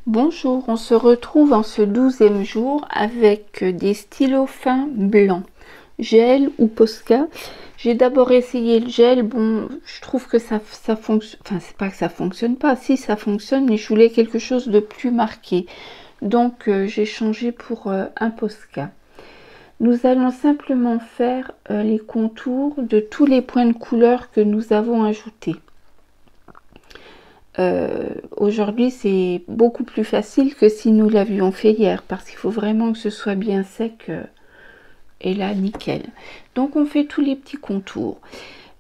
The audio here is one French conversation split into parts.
Bonjour, on se retrouve en ce 12e jour avec des stylos fins blancs, gel ou Posca. J'ai d'abord essayé le gel, bon, je trouve que ça fonctionne, enfin c'est pas que ça fonctionne pas, si ça fonctionne, mais je voulais quelque chose de plus marqué. Donc j'ai changé pour un Posca. Nous allons simplement faire les contours de tous les points de couleur que nous avons ajoutés. Aujourd'hui c'est beaucoup plus facile que si nous l'avions fait hier parce qu'il faut vraiment que ce soit bien sec et là nickel. Donc on fait tous les petits contours.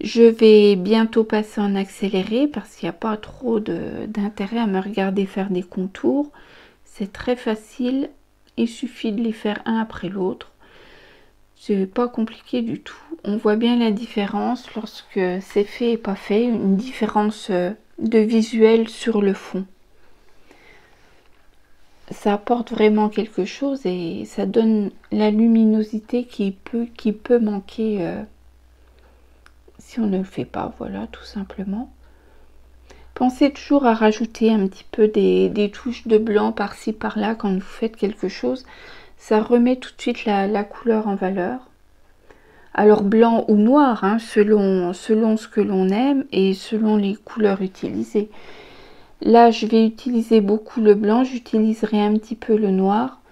Je vais bientôt passer en accéléré parce qu'il n'y a pas trop d'intérêt à me regarder faire des contours. C'est très facile, il suffit de les faire un après l'autre. C'est pas compliqué du tout. On voit bien la différence lorsque c'est fait et pas fait, une différence de visuel sur le fond. Ça apporte vraiment quelque chose et ça donne la luminosité qui peut manquer si on ne le fait pas, voilà, tout simplement. Pensez toujours à rajouter un petit peu des touches de blanc par-ci par-là quand vous faites quelque chose. Ça remet tout de suite la couleur en valeur. Alors blanc ou noir, hein, selon ce que l'on aime et selon les couleurs utilisées. Là, je vais utiliser beaucoup le blanc, j'utiliserai un petit peu le noir.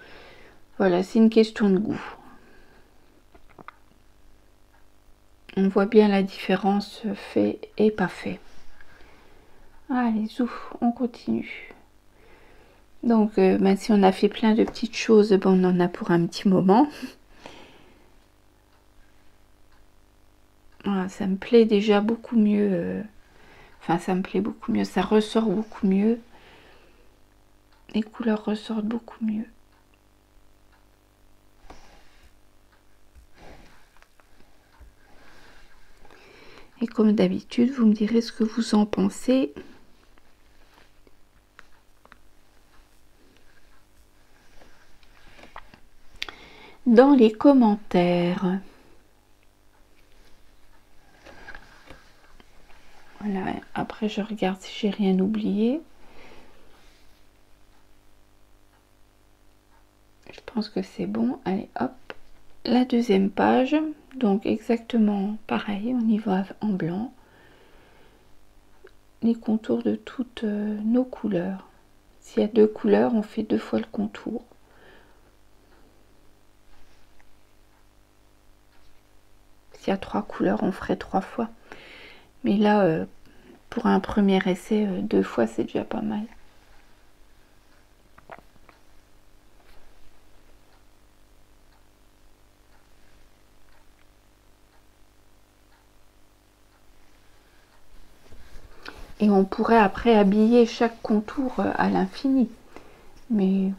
Voilà, c'est une question de goût. On voit bien la différence fait et pas fait. Allez, zouf, on continue. Donc, si on a fait plein de petites choses, on en a pour un petit moment. Voilà, ça me plaît déjà beaucoup mieux. Enfin, ça me plaît beaucoup mieux. Ça ressort beaucoup mieux. Les couleurs ressortent beaucoup mieux. Et comme d'habitude, vous me direz ce que vous en pensez. Dans les commentaires. Voilà, après je regarde si j'ai rien oublié. Je pense que c'est bon. Allez, hop. La deuxième page. Donc exactement pareil, on y va en blanc. Les contours de toutes nos couleurs. S'il y a deux couleurs, on fait 2 fois le contour. S'il y a 3 couleurs, on ferait 3 fois. Mais là, pour un premier essai, 2 fois, c'est déjà pas mal. Et on pourrait après habiller chaque contour à l'infini. Mais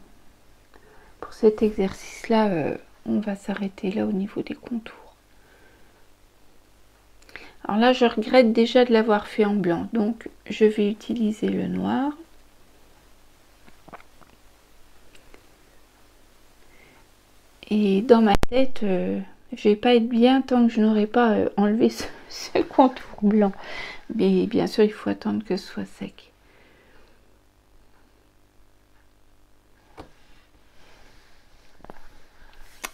pour cet exercice-là, on va s'arrêter là au niveau des contours. Alors là, je regrette déjà de l'avoir fait en blanc. Donc, je vais utiliser le noir. Et dans ma tête, je vais pas être bien tant que je n'aurai pas enlevé ce contour blanc. Mais bien sûr, il faut attendre que ce soit sec.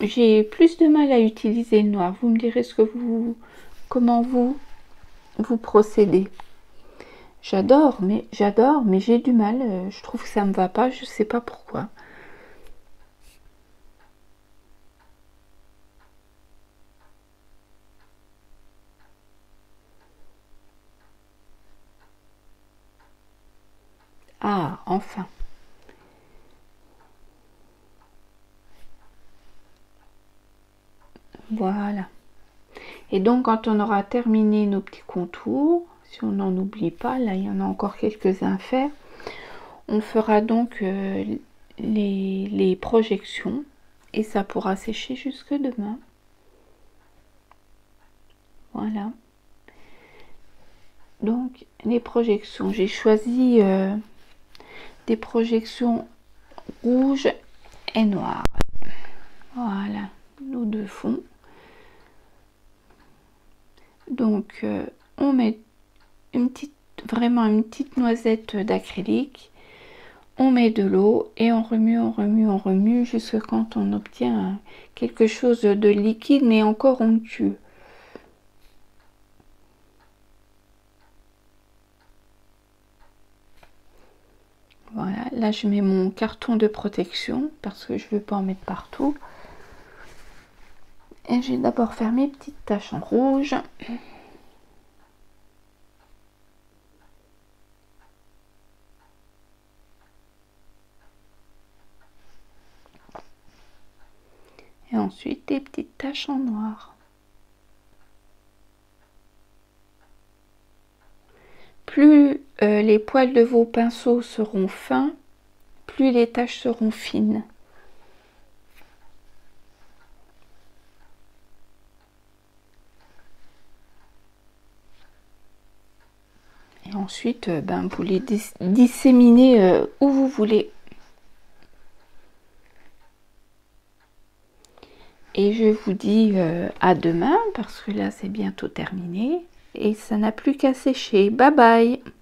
J'ai plus de mal à utiliser le noir. Vous me direz comment vous procédez. J'adore, mais j'ai du mal. Je trouve que ça me va pas. Je sais pas pourquoi. Ah, enfin. Voilà. Et donc, quand on aura terminé nos petits contours, si on n'en oublie pas, là, il y en a encore quelques-uns à faire, on fera donc les projections et ça pourra sécher jusque demain. Voilà. Donc, les projections. J'ai choisi des projections rouges et noires. Voilà, nos deux fonds. Donc, on met vraiment une petite noisette d'acrylique. on met de l'eau et on remue jusqu'à quand on obtient quelque chose de liquide mais encore onctueux. Voilà, là je mets mon carton de protection parce que je ne veux pas en mettre partout. Et je vais d'abord faire mes petites taches en rouge. Et ensuite des petites taches en noir. Plus les poils de vos pinceaux seront fins, plus les taches seront fines. Et ensuite, vous les disséminez où vous voulez. Et je vous dis à demain parce que là c'est bientôt terminé et ça n'a plus qu'à sécher. Bye bye!